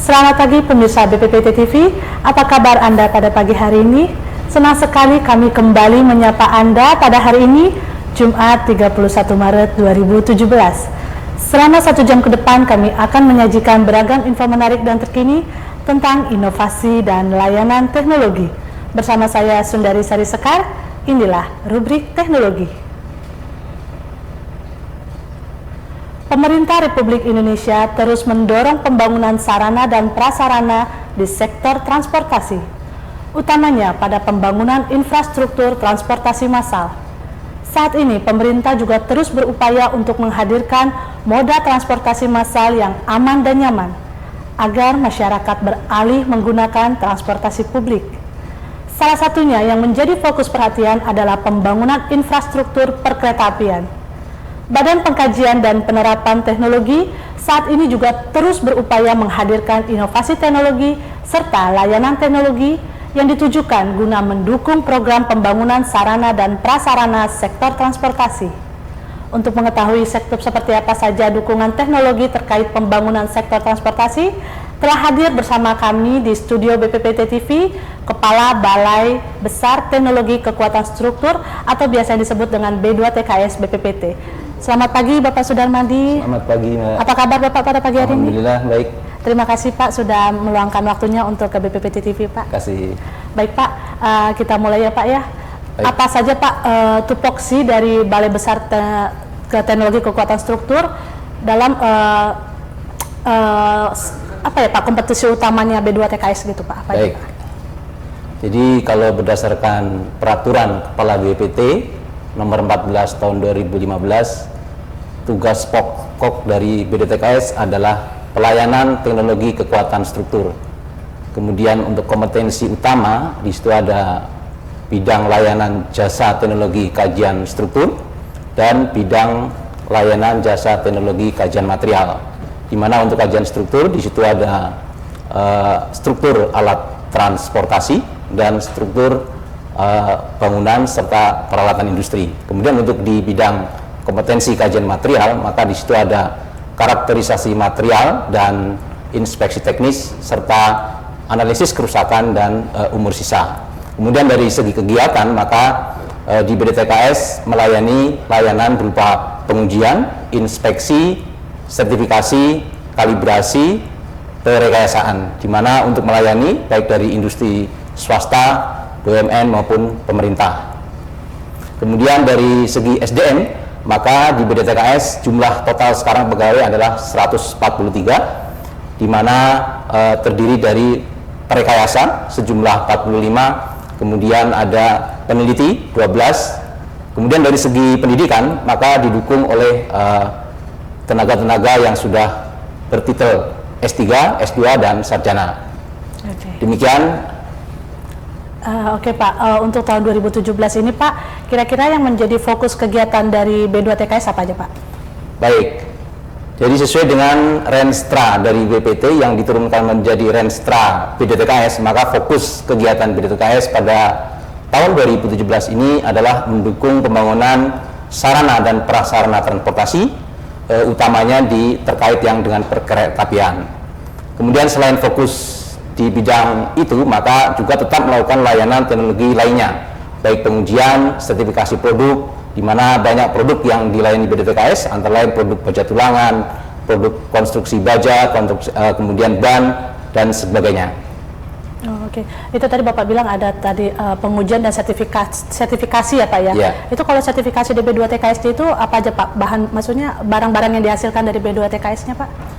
Selamat pagi pemirsa BPPT TV, apa kabar Anda pada pagi hari ini? Senang sekali kami kembali menyapa Anda pada hari ini, Jumat 31 Maret 2017. Selama 1 jam ke depan kami akan menyajikan beragam info menarik dan terkini tentang inovasi dan layanan teknologi. Bersama saya Sundari Sari Sekar, inilah rubrik teknologi. Pemerintah Republik Indonesia terus mendorong pembangunan sarana dan prasarana di sektor transportasi, utamanya pada pembangunan infrastruktur transportasi massal. Saat ini pemerintah juga terus berupaya untuk menghadirkan moda transportasi massal yang aman dan nyaman, agar masyarakat beralih menggunakan transportasi publik. Salah satunya yang menjadi fokus perhatian adalah pembangunan infrastruktur perkeretaapian. Badan Pengkajian dan Penerapan Teknologi saat ini juga terus berupaya menghadirkan inovasi teknologi serta layanan teknologi yang ditujukan guna mendukung program pembangunan sarana dan prasarana sektor transportasi. Untuk mengetahui sektor seperti apa saja dukungan teknologi terkait pembangunan sektor transportasi, telah hadir bersama kami di studio BPPT TV Kepala Balai Besar Teknologi Kekuatan Struktur atau biasa disebut dengan B2TKS BPPT. Selamat pagi Bapak Sudarmadi. Selamat pagi Mbak. Apa kabar Bapak pada pagi hari ini? Alhamdulillah baik. Terima kasih Pak sudah meluangkan waktunya untuk ke BPPT TV Pak. Terima kasih. Baik Pak, kita mulai ya Pak ya. Baik. Apa saja Pak tupoksi dari Balai Besar Teknologi Kekuatan Struktur dalam apa ya Pak, kompetisi utamanya B2TKS gitu Pak? Apa baik. Pak? Jadi kalau berdasarkan peraturan Kepala BPT nomor 14 tahun 2015, tugas pokok dari B2TKS adalah pelayanan teknologi kekuatan struktur. Kemudian untuk kompetensi utama di situ ada bidang layanan jasa teknologi kajian struktur dan bidang layanan jasa teknologi kajian material. Di mana untuk kajian struktur di situ ada struktur alat transportasi dan struktur bangunan serta peralatan industri. Kemudian untuk di bidang kompetensi kajian material, maka di situ ada karakterisasi material dan inspeksi teknis serta analisis kerusakan dan umur sisa. Kemudian dari segi kegiatan, maka di B2TKS melayani layanan berupa pengujian, inspeksi, sertifikasi, kalibrasi, perekayasaan, di mana untuk melayani baik dari industri swasta, BUMN maupun pemerintah. Kemudian dari segi SDM, maka di B2TKS jumlah total sekarang pegawai adalah 143, di mana terdiri dari perekayasa sejumlah 45, kemudian ada peneliti 12. Kemudian dari segi pendidikan, maka didukung oleh tenaga-tenaga yang sudah bertitel S3, S2 dan sarjana. Demikian. Oke Pak, untuk tahun 2017 ini Pak, kira-kira yang menjadi fokus kegiatan dari B2TKS apa aja Pak? Baik, jadi sesuai dengan Renstra dari BPT yang diturunkan menjadi Renstra B2TKS, maka fokus kegiatan B2TKS pada tahun 2017 ini adalah mendukung pembangunan sarana dan prasarana transportasi, utamanya terkait yang dengan perkeretaapian. Kemudian selain fokus di bidang itu, maka juga tetap melakukan layanan teknologi lainnya, baik pengujian, sertifikasi produk, di mana banyak produk yang dilayani B2TKS, antara lain produk baja tulangan, produk konstruksi baja, kemudian ban, dan sebagainya. Oke. Itu tadi Bapak bilang ada tadi pengujian dan sertifikasi ya Pak ya? Yeah. Itu kalau sertifikasi di B2TKS itu apa aja Pak? Maksudnya barang-barang yang dihasilkan dari B2TKS-nya Pak?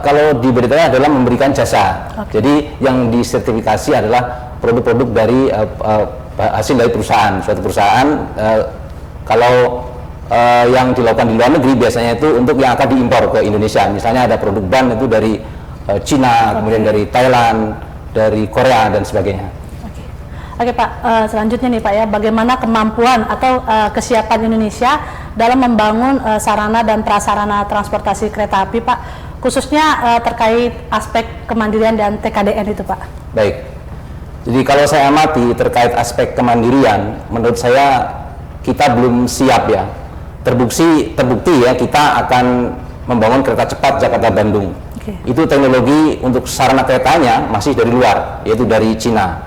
Kalau di B2TKS adalah memberikan jasa. Okay. Jadi yang disertifikasi adalah produk-produk dari hasil dari perusahaan, suatu perusahaan. Kalau yang dilakukan di luar negeri biasanya itu untuk yang akan diimpor ke Indonesia. Misalnya ada produk ban itu dari Cina, kemudian dari Thailand, dari Korea dan sebagainya. Oke Pak, selanjutnya nih Pak ya, bagaimana kemampuan atau kesiapan Indonesia dalam membangun sarana dan prasarana transportasi kereta api Pak, khususnya terkait aspek kemandirian dan TKDN itu Pak? Baik, jadi kalau saya amati terkait aspek kemandirian, menurut saya kita belum siap ya. Terbukti ya kita akan membangun kereta cepat Jakarta-Bandung. Oke. Itu teknologi untuk sarana keretanya masih dari luar, yaitu dari Cina.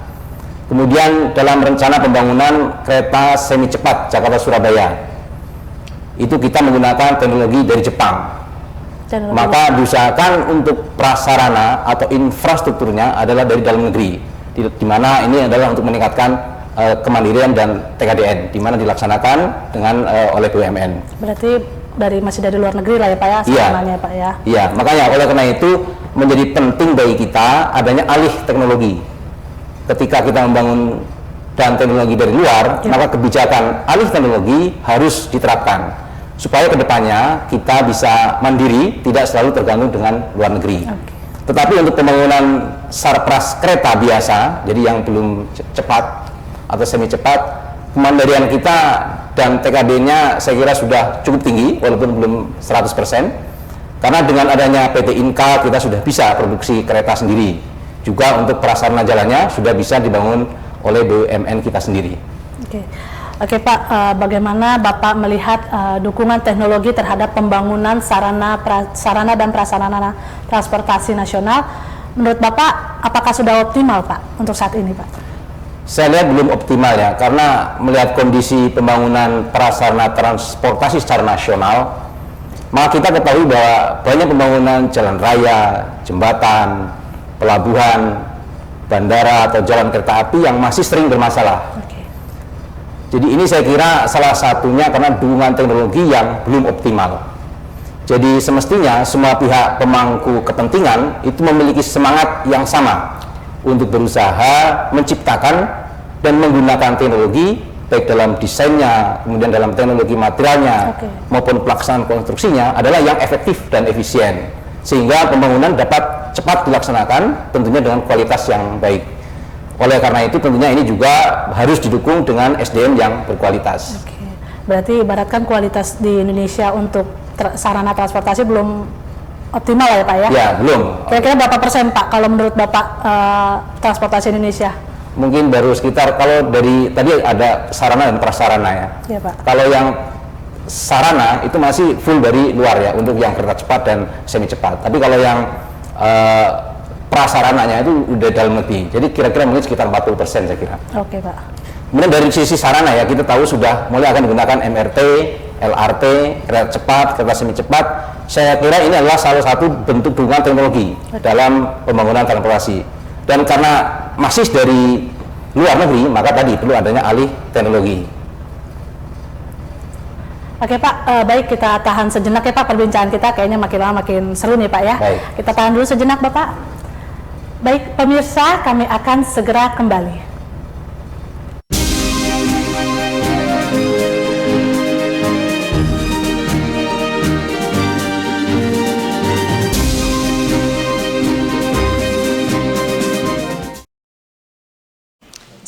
Kemudian dalam rencana pembangunan kereta semi cepat Jakarta-Surabaya, itu kita menggunakan teknologi dari Jepang. Maka diusahakan untuk prasarana atau infrastrukturnya adalah dari dalam negeri, di mana ini adalah untuk meningkatkan kemandirian dan TKDN, di mana dilaksanakan dengan oleh BUMN. Berarti masih dari luar negeri lah ya Pak ya, sarananya Pak ya. Iya, makanya oleh karena itu menjadi penting bagi kita adanya alih teknologi. Ketika kita membangun dan teknologi dari luar, maka kebijakan alih teknologi harus diterapkan supaya kedepannya kita bisa mandiri, tidak selalu tergantung dengan luar negeri. Tetapi untuk pembangunan sarpras kereta biasa, jadi yang belum cepat atau semi cepat, kemandirian kita dan TKD-nya saya kira sudah cukup tinggi walaupun belum 100%, karena dengan adanya PT Inka kita sudah bisa produksi kereta sendiri, juga untuk prasarana jalannya sudah bisa dibangun oleh BUMN kita sendiri. Oke Pak, bagaimana Bapak melihat dukungan teknologi terhadap pembangunan sarana dan prasarana transportasi nasional? Menurut Bapak, apakah sudah optimal Pak untuk saat ini Pak? Saya lihat belum optimal ya, karena melihat kondisi pembangunan prasarana transportasi secara nasional, maka kita ketahui bahwa banyak pembangunan jalan raya, jembatan, pelabuhan, bandara atau jalan kereta api yang masih sering bermasalah. Jadi ini saya kira salah satunya karena dukungan teknologi yang belum optimal. Jadi semestinya semua pihak pemangku kepentingan itu memiliki semangat yang sama untuk berusaha menciptakan dan menggunakan teknologi baik dalam desainnya, kemudian dalam teknologi materialnya maupun pelaksanaan konstruksinya adalah yang efektif dan efisien, sehingga pembangunan dapat cepat dilaksanakan tentunya dengan kualitas yang baik. Oleh karena itu tentunya ini juga harus didukung dengan SDM yang berkualitas. Berarti ibaratkan kualitas di Indonesia untuk sarana transportasi belum optimal ya Pak ya? Ya, belum. Kira-kira berapa persen Pak kalau menurut Bapak transportasi Indonesia? Mungkin baru sekitar, kalau dari tadi ada sarana dan prasarana ya. Iya Pak. Kalau yang sarana itu masih full dari luar ya untuk yang kereta cepat dan semi cepat. Tapi kalau yang prasarananya itu udah dalam negeri. Jadi kira-kira mungkin sekitar 40% saya kira. Oke Pak. Kemudian dari sisi sarana ya, kita tahu sudah mulai akan menggunakan MRT, LRT, kereta cepat, kereta semi cepat. Saya kira ini adalah salah satu bentuk dukungan teknologi dalam pembangunan transportasi. Dan karena masih dari luar negeri, maka tadi perlu adanya alih teknologi. Oke Pak, baik, kita tahan sejenak ya Pak perbincangan kita, kayaknya makin lama makin seru nih Pak ya. Baik. Kita tahan dulu sejenak Bapak. Baik pemirsa, kami akan segera kembali.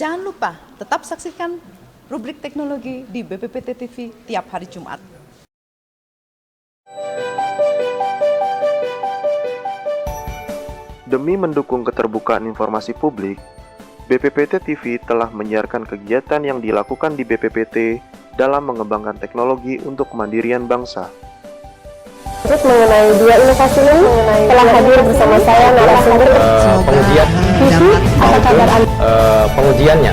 Jangan lupa tetap saksikan rubrik teknologi di BPPT TV tiap hari Jumat. Demi mendukung keterbukaan informasi publik, BPPT TV telah menyiarkan kegiatan yang dilakukan di BPPT dalam mengembangkan teknologi untuk kemandirian bangsa. Terus mengenai dua inovasi ini telah hadir bersama saya narasumber pengujian apa kabar Anda? Pengujiannya.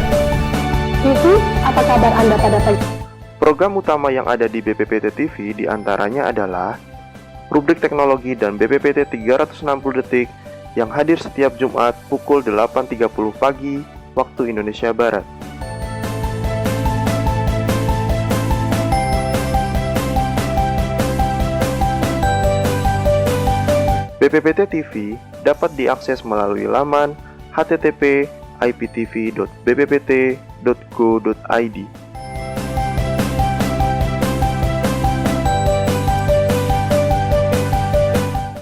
Vivi, apa kabar Anda pada pagi? Program utama yang ada di BPPT TV diantaranya adalah rubrik teknologi dan BPPT 360 detik yang hadir setiap Jumat pukul 8.30 pagi waktu Indonesia Barat. BPPT TV dapat diakses melalui laman http://iptv.bppt.go.id.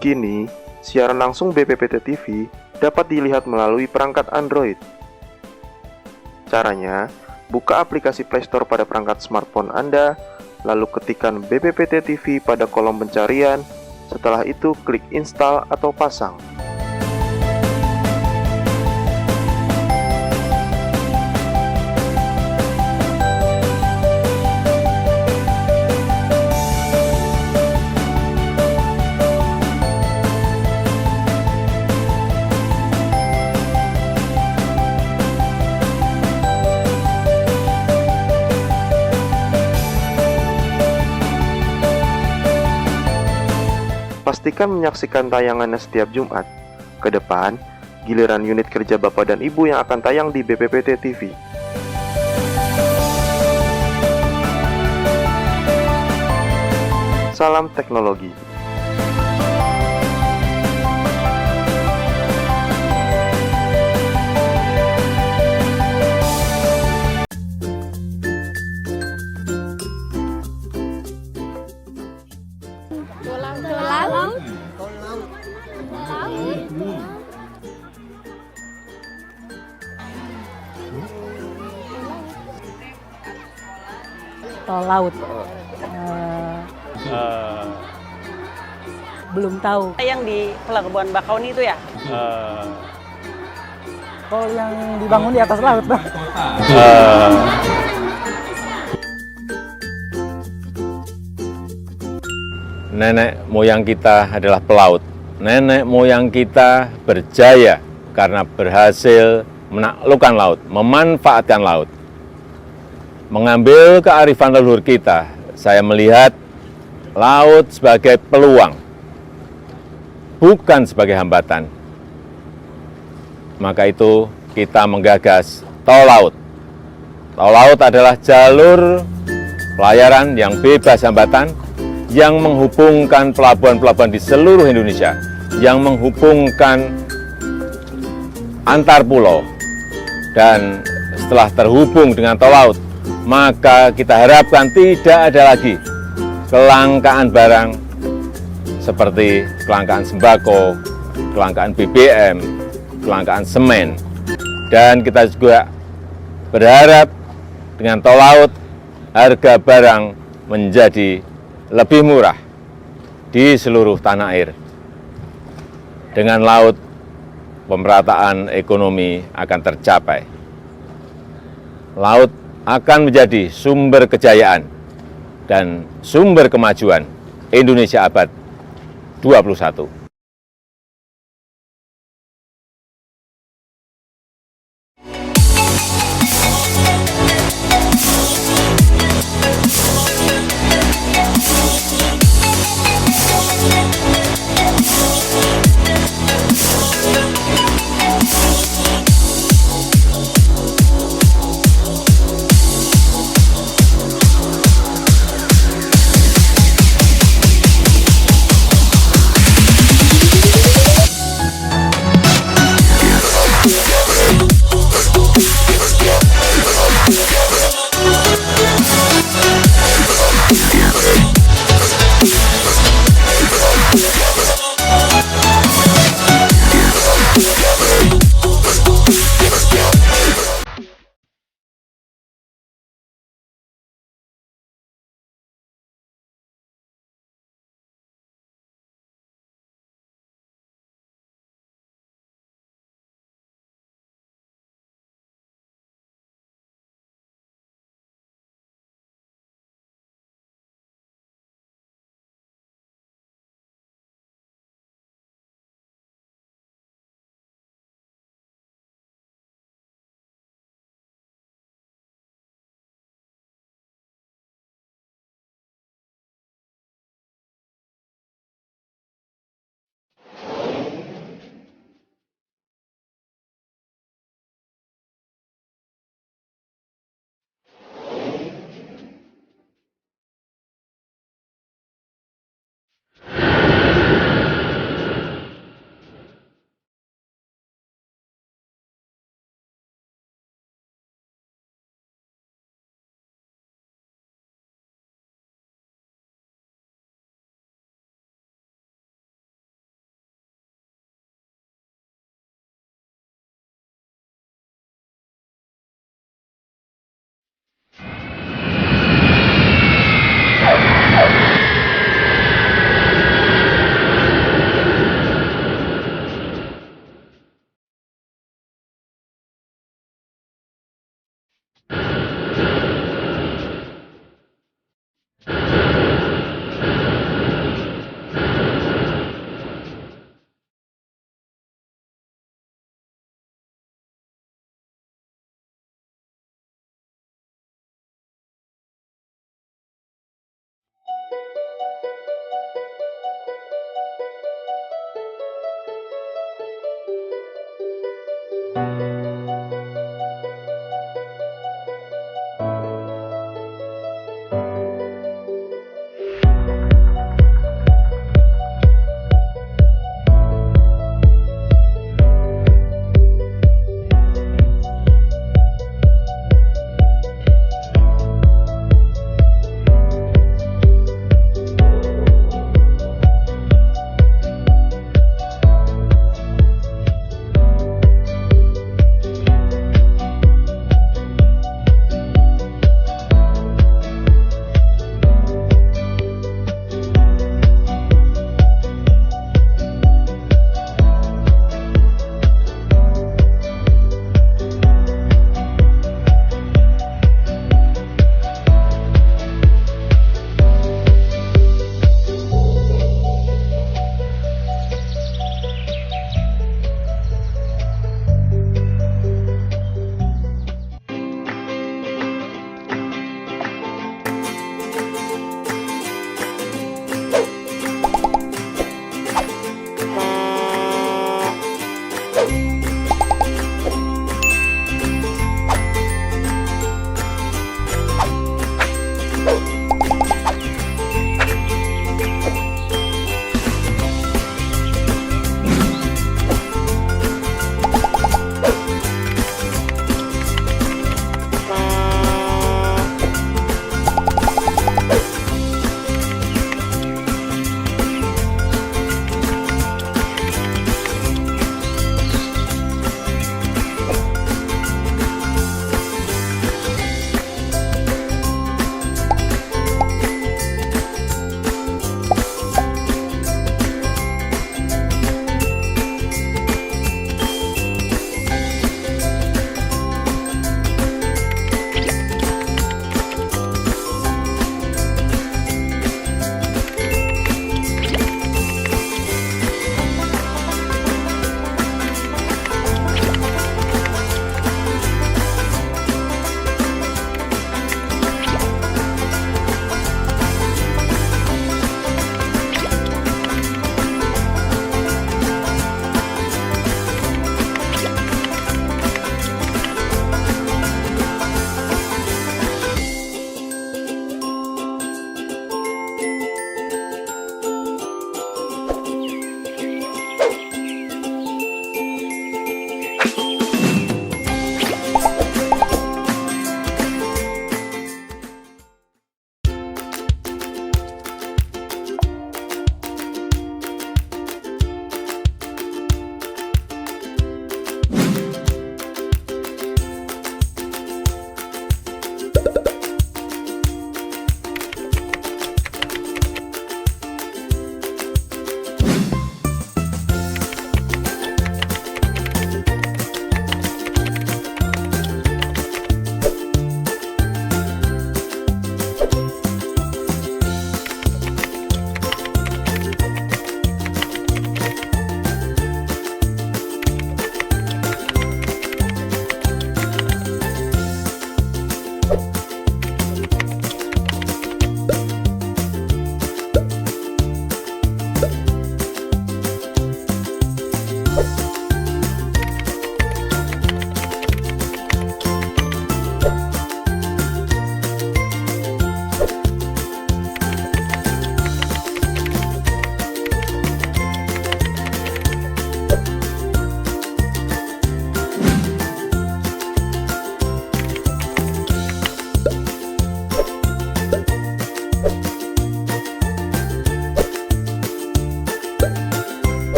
Kini, siaran langsung BPPT TV dapat dilihat melalui perangkat Android. Caranya, buka aplikasi Play Store pada perangkat smartphone Anda, lalu ketikkan BPPT TV pada kolom pencarian. Setelah itu, klik install atau pasang. Pastikan menyaksikan tayangannya setiap Jumat. Ke depan, giliran unit kerja Bapak dan Ibu yang akan tayang di BPPT TV. Salam teknologi. Tol laut. Belum tahu. Yang di Pelabuhan Bakauni itu ya? Tol yang dibangun di atas laut, Bang. Nenek moyang kita adalah pelaut. Nenek moyang kita berjaya karena berhasil menaklukkan laut, memanfaatkan laut. Mengambil kearifan leluhur kita, saya melihat laut sebagai peluang, bukan sebagai hambatan. Maka itu kita menggagas tol laut. Tol laut adalah jalur pelayaran yang bebas hambatan, yang menghubungkan pelabuhan-pelabuhan di seluruh Indonesia, yang menghubungkan antar pulau. Dan setelah terhubung dengan tol laut, maka kita harapkan tidak ada lagi kelangkaan barang seperti kelangkaan sembako, kelangkaan BBM, kelangkaan semen. Dan kita juga berharap dengan tol laut harga barang menjadi lebih murah di seluruh tanah air. Dengan laut, pemerataan ekonomi akan tercapai. Laut akan menjadi sumber kejayaan dan sumber kemajuan Indonesia abad 21.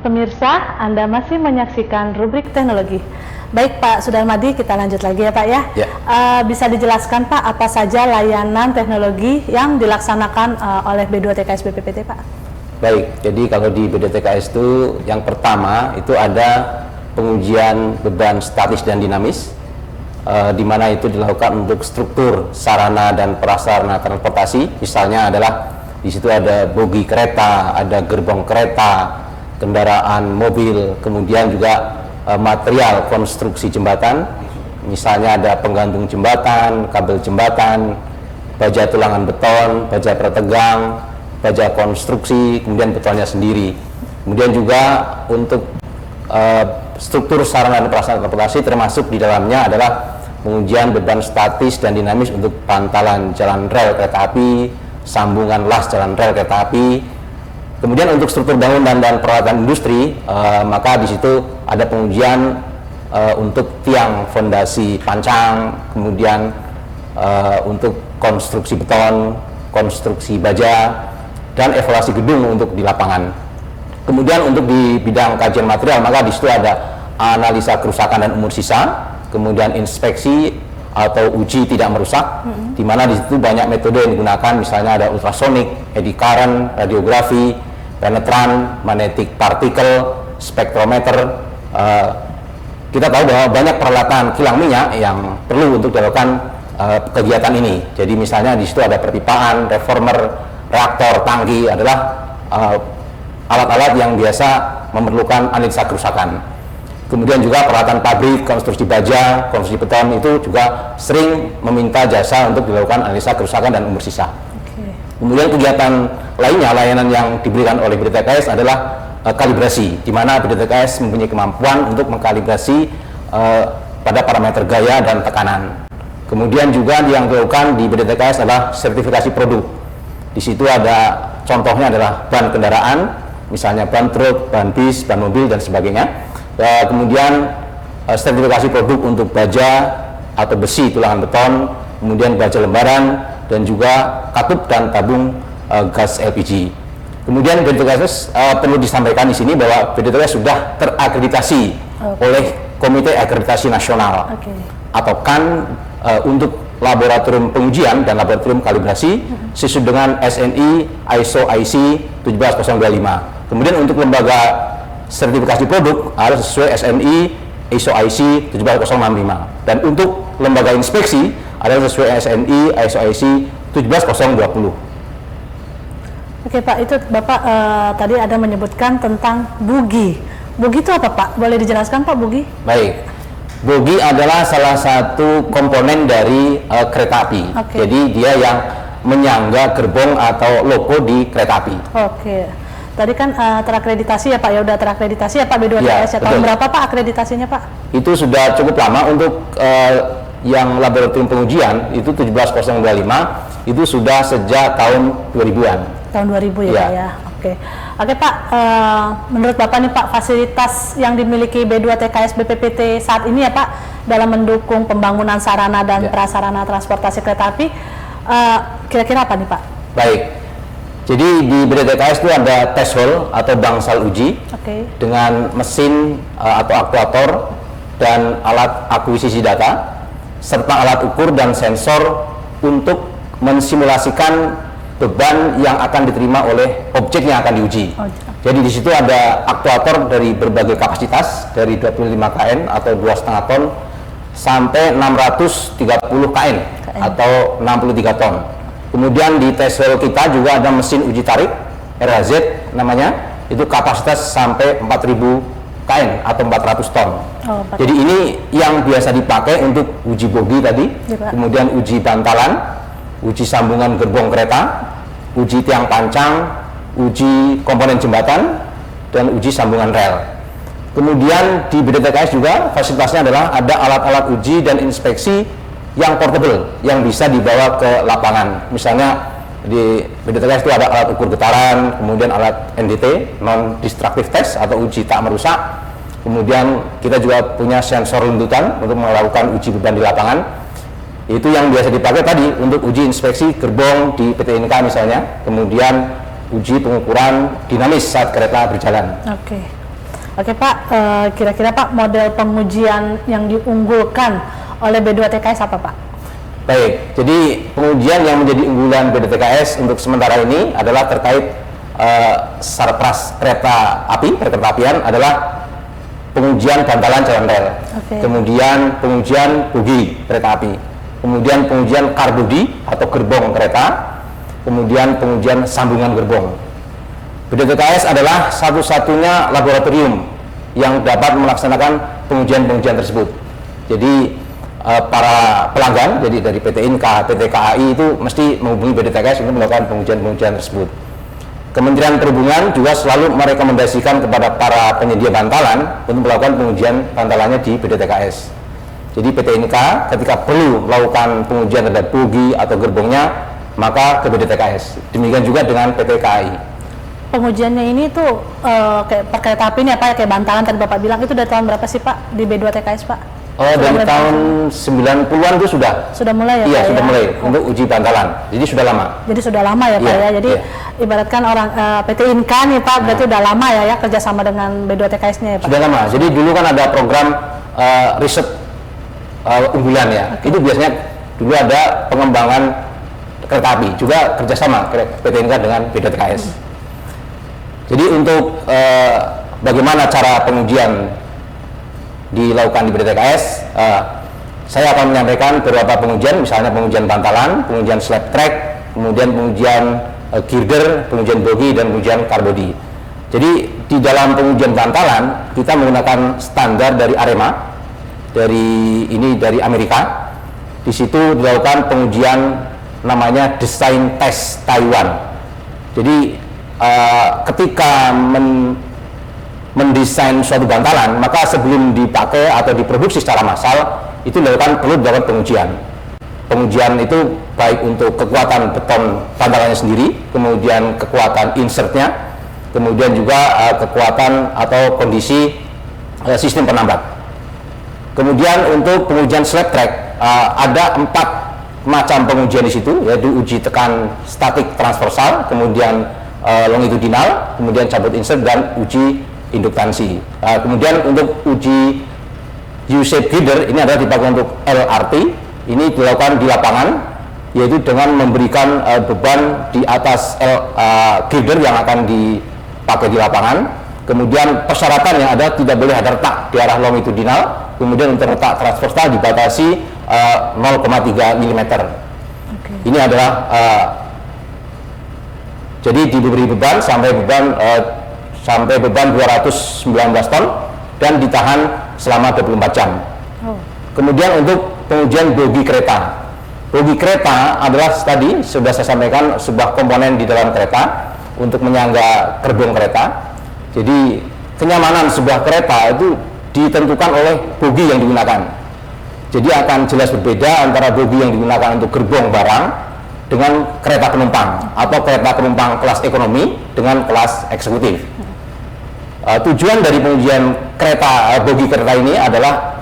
Pemirsa, Anda masih menyaksikan rubrik teknologi. Baik Pak Sudarmadi, kita lanjut lagi ya Pak ya. Ya. Bisa dijelaskan Pak apa saja layanan teknologi yang dilaksanakan oleh B2TKS BPPT Pak? Baik, jadi kalau di BDTKS itu yang pertama itu ada pengujian beban statis dan dinamis, di mana itu dilakukan untuk struktur sarana dan prasarana transportasi. Misalnya adalah di situ ada bogi kereta, ada gerbong kereta, kendaraan mobil, kemudian juga material konstruksi jembatan, misalnya ada penggantung jembatan, kabel jembatan, baja tulangan beton, baja pertegang, baja konstruksi, kemudian betonnya sendiri. Kemudian juga untuk struktur sarana dan prasarana transportasi, termasuk di dalamnya adalah pengujian beban statis dan dinamis untuk pantalan jalan rel kereta api, sambungan las jalan rel kereta api. Kemudian untuk struktur bangunan dan peralatan industri, maka di situ ada pengujian untuk tiang fondasi pancang, kemudian untuk konstruksi beton, konstruksi baja, dan evaluasi gedung untuk di lapangan. Kemudian untuk di bidang kajian material, maka di situ ada analisa kerusakan dan umur sisa, kemudian inspeksi atau uji tidak merusak, di mana di situ banyak metode yang digunakan, misalnya ada ultrasonik, eddy current, radiografi, penetran, magnetic particle, spektrometer. Kita tahu bahwa banyak peralatan kilang minyak yang perlu untuk dilakukan kegiatan ini. Jadi misalnya di situ ada perpipaan, reformer, reaktor, tangki adalah alat-alat yang biasa memerlukan analisa kerusakan. Kemudian juga peralatan pabrik, konstruksi baja, konstruksi beton itu juga sering meminta jasa untuk dilakukan analisa kerusakan dan umur sisa. Kemudian kegiatan lainnya, layanan yang diberikan oleh BDTKS adalah kalibrasi, di mana BDTKS mempunyai kemampuan untuk mengkalibrasi pada parameter gaya dan tekanan. Kemudian juga yang dilakukan di BDTKS adalah sertifikasi produk. Di situ ada contohnya adalah ban kendaraan, misalnya ban truk, ban bis, ban mobil, dan sebagainya. Kemudian sertifikasi produk untuk baja atau besi tulangan beton, kemudian baja lembaran, dan juga katup dan tabung gas LPG. Kemudian BDTKS perlu disampaikan di sini bahwa BDTKS sudah terakreditasi oleh Komite Akreditasi Nasional atau KAN untuk laboratorium pengujian dan laboratorium kalibrasi sesuai dengan SNI ISO IC 17025. Kemudian untuk lembaga sertifikasi produk harus sesuai SNI ISO IC 17065, dan untuk lembaga inspeksi adalah sesuai SNI ISO IC 17020. Oke Pak, itu Bapak tadi ada menyebutkan tentang bugi. Bugi itu apa Pak? Boleh dijelaskan Pak bugi? Baik, bugi adalah salah satu komponen dari kereta api. Jadi dia yang menyangga gerbong atau logo di kereta api. Tadi kan terakreditasi ya Pak, ya udah terakreditasi ya Pak B2TKS ya. Tahun berapa Pak akreditasinya Pak? Itu sudah cukup lama. Untuk yang laboratorium pengujian itu 17025 itu sudah sejak tahun 2000-an. Tahun 2000 ya Pak ya. Oke Pak, menurut Bapak nih Pak, fasilitas yang dimiliki B2TKS BPPT saat ini ya Pak, dalam mendukung pembangunan sarana dan prasarana transportasi kereta api, kira-kira apa nih Pak? Baik, jadi di BDTKS itu ada test hole atau bangsal uji dengan mesin atau aktuator dan alat akuisisi data serta alat ukur dan sensor untuk mensimulasikan beban yang akan diterima oleh objek yang akan diuji. Jadi di situ ada aktuator dari berbagai kapasitas dari 25 kN atau 2,5 ton sampai 630 kN atau 63 ton. Kemudian di test hole kita juga ada mesin uji tarik RHZ namanya, itu kapasitas sampai 4000 kN atau 400 ton. Jadi ini yang biasa dipakai untuk uji bogi tadi, kemudian uji bantalan, uji sambungan gerbong kereta, uji tiang pancang, uji komponen jembatan, dan uji sambungan rel. Kemudian di BDTKS juga fasilitasnya adalah ada alat-alat uji dan inspeksi yang portable, yang bisa dibawa ke lapangan. Misalnya di BDTKS itu ada alat ukur getaran, kemudian alat NDT, non-destructive test atau uji tak merusak. Kemudian kita juga punya sensor runtutan untuk melakukan uji beban di lapangan. Itu yang biasa dipakai tadi untuk uji inspeksi gerbong di PT Inka misalnya, kemudian uji pengukuran dinamis saat kereta berjalan. Oke Pak, kira-kira Pak model pengujian yang diunggulkan oleh B2TKS apa Pak? Baik, jadi pengujian yang menjadi unggulan BDTKS untuk sementara ini adalah terkait sarpras kereta api, perkereta-apian adalah pengujian bantalan jalan rel, kemudian pengujian bogi kereta api, kemudian pengujian karbodi atau gerbong kereta, kemudian pengujian sambungan gerbong. BDTKS adalah satu-satunya laboratorium yang dapat melaksanakan pengujian-pengujian tersebut. Jadi para pelanggan, jadi dari PT Inka, PT KAI itu mesti menghubungi BDTKS untuk melakukan pengujian-pengujian tersebut. Kementerian Perhubungan juga selalu merekomendasikan kepada para penyedia bantalan untuk melakukan pengujian bantalannya di BDTKS. Jadi PT Inka ketika perlu melakukan pengujian terhadap bogi atau gerbongnya, maka ke BDTKS. Demikian juga dengan PT KAI. Pengujiannya ini tuh kayak perkereta api ini apa ya, kayak bantalan tadi Bapak bilang, itu dari tahun berapa sih Pak di B2TKS Pak? Dari tahun 90-an itu sudah. Sudah mulai ya Iya, Pak, sudah mulai untuk uji bantalan. Jadi sudah lama. Jadi sudah lama ya Pak ya. Jadi ibaratkan orang PT Inka nih Pak, berarti udah lama ya kerjasama dengan B2TKS-nya ya Pak. Sudah lama. Jadi dulu kan ada program riset unggulan ya. Itu biasanya dulu ada pengembangan kereta api, juga kerjasama PT Inka dengan BDTKS. Jadi untuk bagaimana cara pengujian dilakukan di BDTKS, saya akan menyampaikan beberapa pengujian, misalnya pengujian bantalan, pengujian slab track, kemudian pengujian girder, pengujian bogi, dan pengujian karbodi. Jadi di dalam pengujian bantalan kita menggunakan standar dari AREMA, dari Amerika. Di situ dilakukan pengujian namanya Design Test Taiwan. Jadi ketika mendesain suatu bantalan, maka sebelum dipakai atau diproduksi secara massal itu perlu dilakukan pengujian itu baik untuk kekuatan beton bantalannya sendiri, kemudian kekuatan insertnya, kemudian juga kekuatan atau kondisi sistem penambat. Kemudian untuk pengujian slab track ada 4 macam pengujian di situ, yaitu uji tekan statik transversal, kemudian longitudinal, kemudian cabut insert, dan uji induktansi. Kemudian untuk uji U-shape girder ini adalah dipakai untuk LRT. Ini dilakukan di lapangan, yaitu dengan memberikan beban di atas girder yang akan dipakai di lapangan. Kemudian persyaratan yang ada, tidak boleh ada retak di arah longitudinal. Kemudian untuk retak transversal dibatasi 0,3 mm. Ini adalah jadi diberi beban sampai beban 219 ton dan ditahan selama 24 jam. Kemudian untuk pengujian bogi kereta. Bogi kereta adalah tadi sudah saya sampaikan sebuah komponen di dalam kereta untuk menyangga gerbong kereta. Jadi kenyamanan sebuah kereta itu ditentukan oleh bogi yang digunakan. Jadi akan jelas berbeda antara bogi yang digunakan untuk gerbong barang dengan kereta penumpang atau kereta penumpang kelas ekonomi dengan kelas eksekutif. Tujuan dari pengujian bogi kereta ini adalah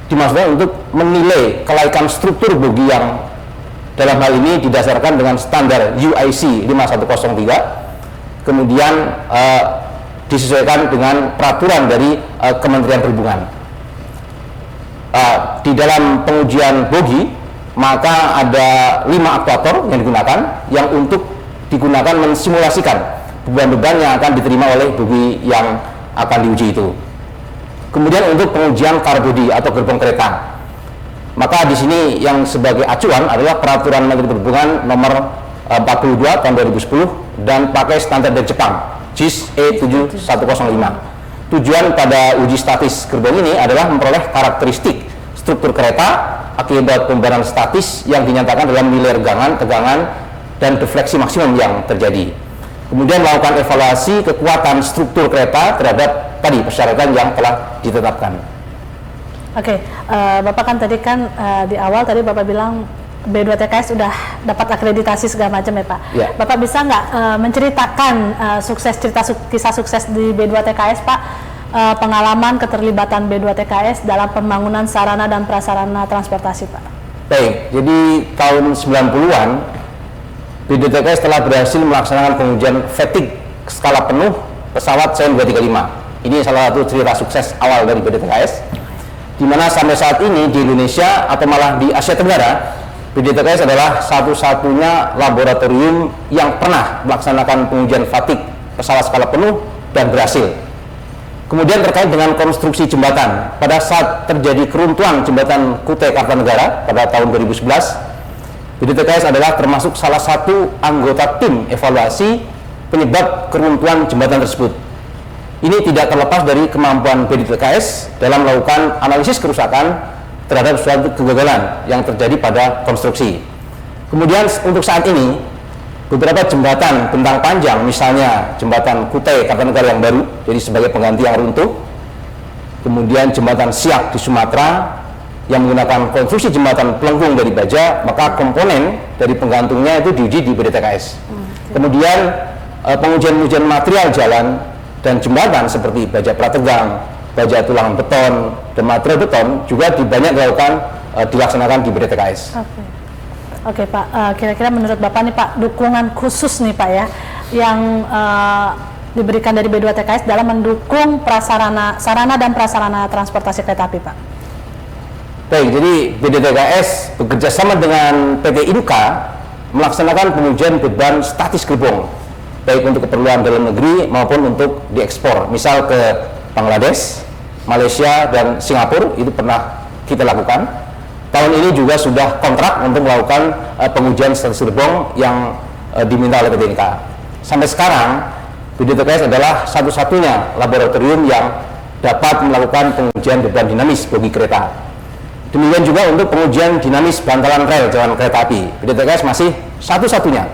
dimaksudkan untuk menilai kelaikan struktur bogi yang dalam hal ini didasarkan dengan standar UIC 5103, kemudian disesuaikan dengan peraturan dari Kementerian Perhubungan. Di dalam pengujian bogi maka ada 5 aktuator yang digunakan yang untuk digunakan mensimulasikan beban-beban yang akan diterima oleh bogi yang akan diuji itu. Kemudian untuk pengujian car body atau gerbong kereta, maka di sini yang sebagai acuan adalah Peraturan Menteri Perhubungan nomor 42 tahun 2010 dan pakai standar dari Jepang JIS E7105. Tujuan pada uji statis gerbong ini adalah memperoleh karakteristik struktur kereta akibat pembebanan statis yang dinyatakan dalam nilai regangan, tegangan, dan defleksi maksimum yang terjadi. Kemudian melakukan evaluasi kekuatan struktur kereta terhadap tadi persyaratan yang telah ditetapkan. Oke, Bapak kan tadi kan di awal tadi Bapak bilang B2TKS sudah dapat akreditasi segala macam ya Pak. Ya. Bapak bisa nggak menceritakan kisah sukses di B2TKS Pak, pengalaman keterlibatan B2TKS dalam pembangunan sarana dan prasarana transportasi Pak? Baik, jadi tahun 90-an B2TKS telah berhasil melaksanakan pengujian fatigue skala penuh pesawat Cessna 235. Ini salah satu cerita sukses awal dari B2TKS, di mana sampai saat ini di Indonesia atau malah di Asia Tenggara, B2TKS adalah satu-satunya laboratorium yang pernah melaksanakan pengujian fatigue pesawat skala penuh dan berhasil. Kemudian terkait dengan konstruksi jembatan, pada saat terjadi keruntuhan jembatan Kutai Kartanegara pada tahun 2011, B2TKS adalah termasuk salah satu anggota tim evaluasi penyebab keruntuhan jembatan tersebut. Ini tidak terlepas dari kemampuan B2TKS dalam melakukan analisis kerusakan terhadap suatu kegagalan yang terjadi pada konstruksi. Kemudian untuk saat ini, beberapa jembatan bentang panjang, misalnya jembatan Kutai Kartanegara yang baru, jadi sebagai pengganti yang runtuh, kemudian jembatan Siak di Sumatera yang menggunakan konstruksi jembatan pelengkung dari baja, maka komponen dari penggantungnya itu diuji di B2TKS. Kemudian pengujian material jalan dan jembatan seperti baja prategang, baja tulang beton, dan material beton juga banyak dilaksanakan di B2TKS. Oke Pak, kira-kira menurut Bapak nih Pak, dukungan khusus nih Pak ya yang diberikan dari B2TKS dalam mendukung sarana dan prasarana transportasi kereta api Pak? Baik, jadi B2TKS bekerjasama dengan PT Inka melaksanakan pengujian beban statis gerbong, baik untuk keperluan dalam negeri maupun untuk diekspor, misal ke Bangladesh, Malaysia, dan Singapura, itu pernah kita lakukan. Tahun ini juga sudah kontrak untuk melakukan pengujian statis gerbong yang diminta oleh PT Inka. Sampai sekarang, B2TKS adalah satu-satunya laboratorium yang dapat melakukan pengujian beban dinamis bogi kereta. Demikian juga untuk pengujian dinamis bantalan rel jalan kereta api, B2TKS masih satu-satunya.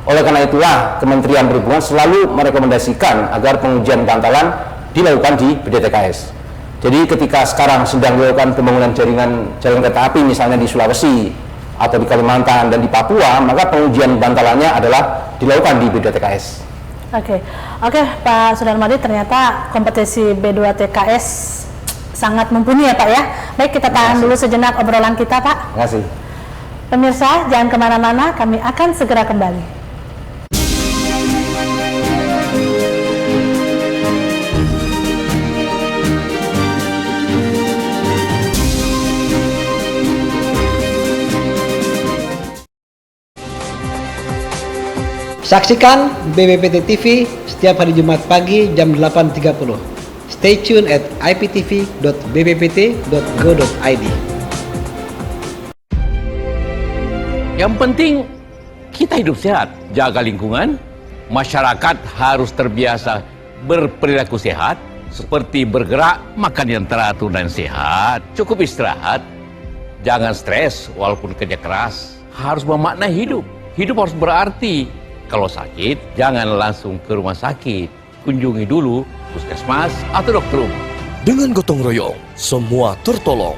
Oleh karena itulah Kementerian Perhubungan selalu merekomendasikan agar pengujian bantalan dilakukan di B2TKS. Jadi ketika sekarang sedang dilakukan pembangunan jalan kereta api misalnya di Sulawesi atau di Kalimantan dan di Papua, maka pengujian bantalannya adalah dilakukan di B2TKS. Oke, Pak Sudarmadi, ternyata kompetisi B2TKS sangat mumpuni ya Pak ya. Baik, kita tahan dulu sejenak obrolan kita Pak. Terima kasih. Pemirsa, jangan kemana-mana, kami akan segera kembali. Saksikan BPPT TV setiap hari Jumat pagi jam 8.30. Stay tune at iptv.bppt.go.id. Yang penting kita hidup sehat, jaga lingkungan. Masyarakat harus terbiasa berperilaku sehat, seperti bergerak, makan yang teratur dan sehat, cukup istirahat, jangan stres walaupun kerja keras. Harus memaknai hidup. Hidup harus berarti. Kalau sakit, jangan langsung ke rumah sakit. Kunjungi dulu puskesmas atau dokter umum. Dengan gotong royong, semua tertolong.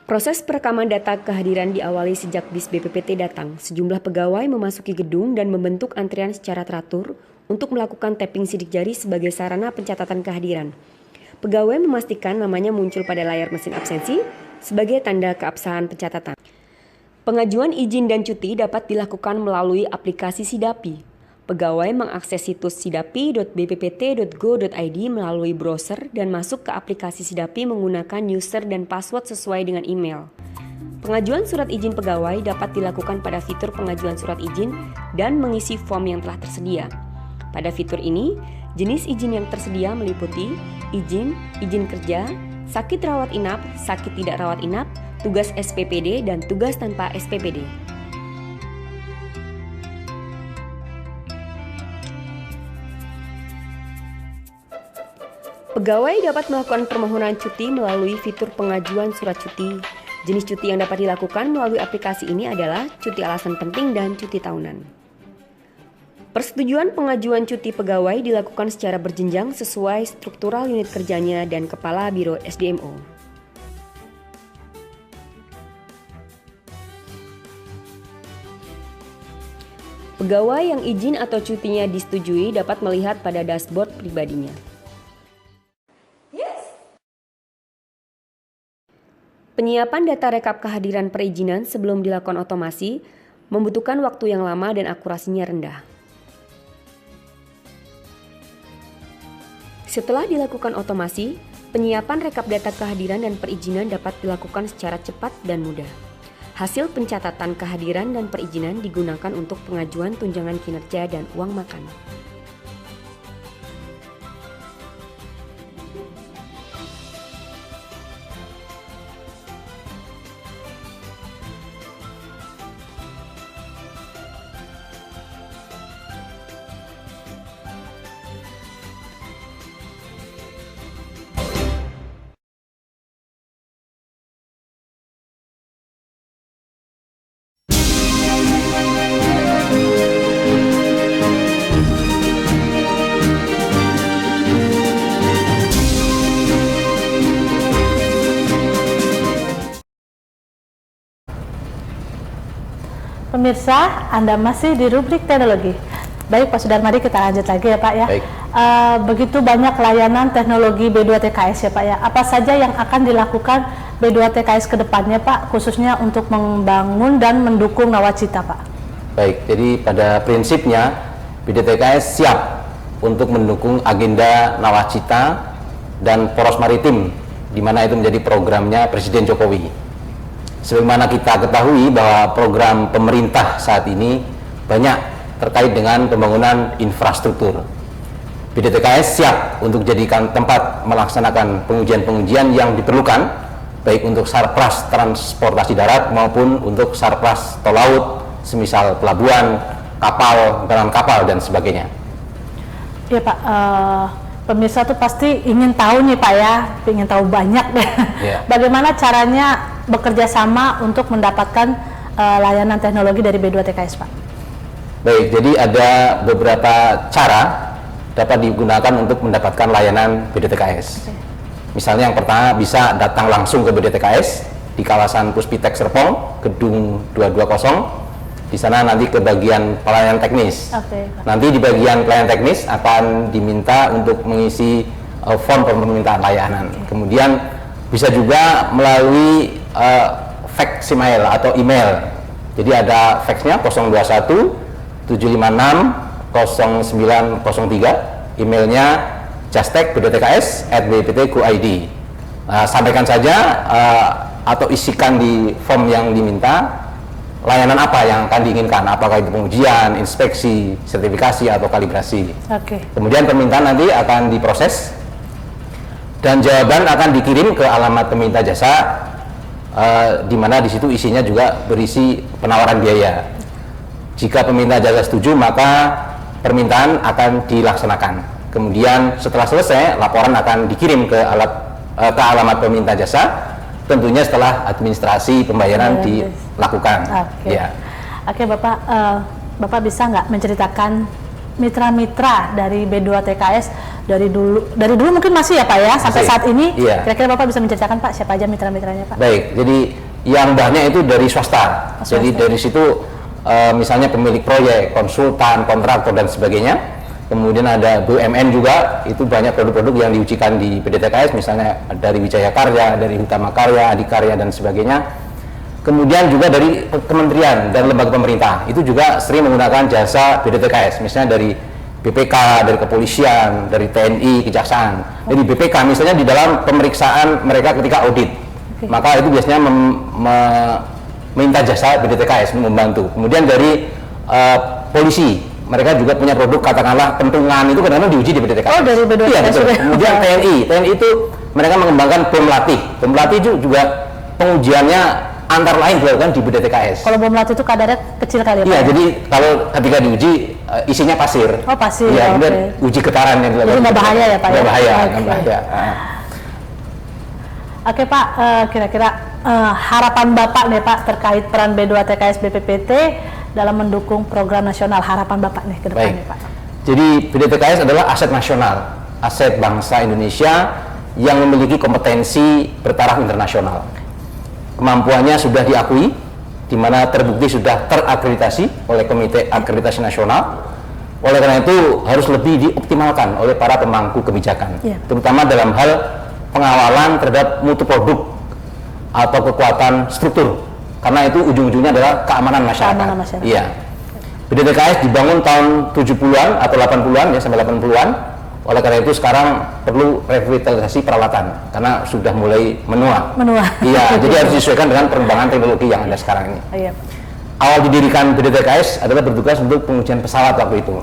Proses perekaman data kehadiran diawali sejak bis BPPT datang. Sejumlah pegawai memasuki gedung dan membentuk antrian secara teratur untuk melakukan tapping sidik jari sebagai sarana pencatatan kehadiran. Pegawai memastikan namanya muncul pada layar mesin absensi sebagai tanda keabsahan pencatatan. Pengajuan izin dan cuti dapat dilakukan melalui aplikasi Sidapi. Pegawai mengakses situs sidapi.bppt.go.id melalui browser dan masuk ke aplikasi Sidapi menggunakan user dan password sesuai dengan email. Pengajuan surat izin pegawai dapat dilakukan pada fitur pengajuan surat izin dan mengisi form yang telah tersedia. Pada fitur ini, jenis izin yang tersedia meliputi izin kerja, sakit rawat inap, sakit tidak rawat inap, tugas SPPD, dan tugas tanpa SPPD. Pegawai dapat melakukan permohonan cuti melalui fitur pengajuan surat cuti. Jenis cuti yang dapat dilakukan melalui aplikasi ini adalah cuti alasan penting dan cuti tahunan. Persetujuan pengajuan cuti pegawai dilakukan secara berjenjang sesuai struktural unit kerjanya dan Kepala Biro SDMO. Pegawai yang izin atau cutinya disetujui dapat melihat pada dashboard pribadinya. Penyiapan data rekap kehadiran perizinan sebelum dilakukan otomasi membutuhkan waktu yang lama dan akurasinya rendah. Setelah dilakukan otomasi, penyiapan rekap data kehadiran dan perizinan dapat dilakukan secara cepat dan mudah. Hasil pencatatan kehadiran dan perizinan digunakan untuk pengajuan tunjangan kinerja dan uang makan. Pemirsa, Anda masih di rubrik teknologi. Baik Pak Sudarmadi, kita lanjut lagi ya Pak ya. Baik. Begitu banyak layanan teknologi B2TKS ya Pak ya. Apa saja yang akan dilakukan B2TKS ke depannya Pak, khususnya untuk membangun dan mendukung nawacita Pak? Baik, jadi pada prinsipnya B2TKS siap untuk mendukung agenda nawacita dan poros maritim, di mana itu menjadi programnya Presiden Jokowi. Sebagaimana kita ketahui bahwa program pemerintah saat ini banyak terkait dengan pembangunan infrastruktur. B2TKS siap untuk jadikan tempat melaksanakan pengujian-pengujian yang diperlukan, baik untuk sarpras transportasi darat maupun untuk sarpras tol laut, semisal pelabuhan, kapal, peran kapal, dan sebagainya. Iya Pak, pemirsa tuh pasti ingin tahu nih Pak ya, ingin tahu banyak deh. Yeah. Bagaimana caranya bekerja sama untuk mendapatkan layanan teknologi dari B2TKS Pak? Baik, jadi ada beberapa cara dapat digunakan untuk mendapatkan layanan B2TKS. Okay. Misalnya yang pertama bisa datang langsung ke B2TKS di kawasan Puspitek Serpong, gedung 220. Di sana nanti ke bagian pelayanan teknis. Okay. Nanti di bagian pelayanan teknis akan diminta untuk mengisi form permintaan layanan. Okay. Kemudian bisa juga melalui fax email atau email. Jadi ada faxnya 021 756 0903, emailnya jastek.bptks@bpt.go.id. Sampaikan saja atau isikan di form yang diminta layanan apa yang akan diinginkan, apakah itu pengujian, inspeksi, sertifikasi, atau kalibrasi. Okay. Kemudian permintaan nanti akan diproses dan jawaban akan dikirim ke alamat peminta jasa, di mana di situ isinya juga berisi penawaran biaya. Jika peminta jasa setuju, maka permintaan akan dilaksanakan. Kemudian setelah selesai, laporan akan dikirim ke alamat peminta jasa, tentunya setelah administrasi pembayaran dilakukan. Oke. Ya. Oke Bapak, Bapak bisa nggak menceritakan mitra-mitra dari B2TKS dari dulu mungkin masih ya Pak ya sampai Masih. saat ini. Iya. Kira-kira Bapak bisa menceritakan Pak siapa aja mitra-mitranya Pak? Baik, jadi yang banyak itu dari swasta. Jadi dari situ misalnya pemilik proyek, konsultan, kontraktor dan sebagainya. Kemudian ada BUMN juga, itu banyak produk-produk yang diujikan di BDTKS, misalnya dari Wijaya Karya, dari Utama Karya, Adikarya dan sebagainya. Kemudian juga dari kementerian dan lembaga pemerintah, itu juga sering menggunakan jasa BDTKS, misalnya dari BPK, dari kepolisian, dari TNI, kejaksaan. Dari BPK misalnya di dalam pemeriksaan mereka ketika audit, maka itu biasanya meminta jasa BDTKS membantu. Kemudian dari polisi, mereka juga punya produk katakanlah pentungan, itu kadang-kadang diuji di BDTKS. Oh, dari BDTKS. Iya, betul. Kemudian TNI itu mereka mengembangkan bom latih. Bom latih itu juga pengujiannya antara lain dilakukan di BDTKS. Kalau bom latih itu kadarnya kecil kali ya Pak? Iya, jadi kalau ketika diuji isinya pasir. Oh, pasir. Iya, kemudian uji getaran yang dilakukan. Jadi nggak bahaya ya Pak? Nggak bahaya, Oke. nggak bahaya. Oke Pak, kira-kira harapan Bapak nih Pak terkait peran B2TKS BPPT dalam mendukung program nasional, harapan Bapak nih ke depannya Pak. Jadi BDTKS adalah aset nasional, aset bangsa Indonesia yang memiliki kompetensi bertaraf internasional. Kemampuannya sudah diakui, di mana terbukti sudah terakreditasi oleh Komite Akreditasi Nasional. Oleh karena itu harus lebih dioptimalkan oleh para pemangku kebijakan, terutama dalam hal pengawalan terhadap mutu produk atau kekuatan struktur, karena itu ujung-ujungnya adalah keamanan masyarakat. Iya. BDTKS dibangun tahun 70-an atau 80-an ya, sampai 80-an. Oleh karena itu sekarang perlu revitalisasi peralatan karena sudah mulai menua. Iya, jadi harus disesuaikan dengan perkembangan teknologi yang ada sekarang ini. Iya. Awal didirikan BDTKS adalah bertugas untuk pengujian pesawat waktu itu.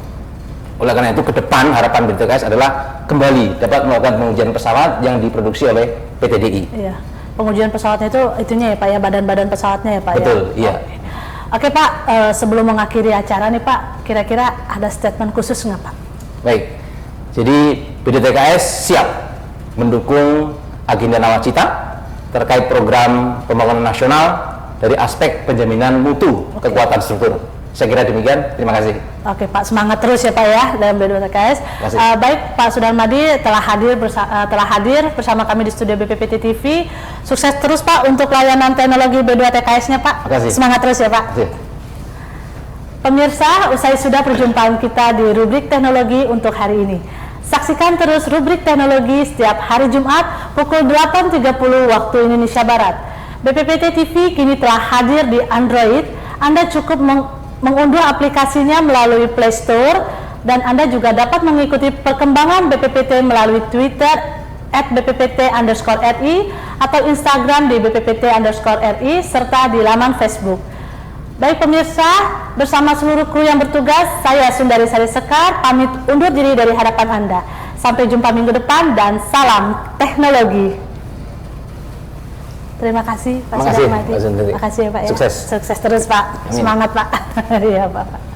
Oleh karena itu ke depan harapan BDTKS adalah kembali dapat melakukan pengujian pesawat yang diproduksi oleh PT DI. Iya. Pengujian pesawatnya itu itunya ya Pak ya, badan-badan pesawatnya ya Pak. Betul, ya? iya. Oke Pak, sebelum mengakhiri acara nih Pak, kira-kira ada statement khusus nggak Pak? Baik. Jadi BDTKS siap mendukung agenda nawacita terkait program pembangunan nasional dari aspek penjaminan mutu kekuatan struktur. Saya kira demikian. Terima kasih. Oke Pak, semangat terus ya Pak ya dalam B2TKS. Baik Pak Sudarmadi telah hadir bersama kami di studio BPPT TV. Sukses terus Pak untuk layanan teknologi B2TKS-nya Pak. Semangat terus ya Pak. Pemirsa, usai sudah perjumpaan kita di rubrik teknologi untuk hari ini. Saksikan terus rubrik teknologi setiap hari Jumat pukul 8.30 waktu Indonesia Barat. BPPT TV kini telah hadir di Android. Anda cukup mengunduh aplikasinya melalui Play Store dan Anda juga dapat mengikuti perkembangan BPPT melalui Twitter @bppt_ri atau Instagram di bppt_ri serta di laman Facebook. Baik pemirsa, bersama seluruh kru yang bertugas, saya Sundari Sari Sekar pamit undur diri dari hadapan Anda. Sampai jumpa minggu depan dan salam teknologi. Terima kasih Pak Sudarmadi. Terima kasih ya Pak ya. Sukses. Sukses terus Pak. Semangat Pak. Iya Pak.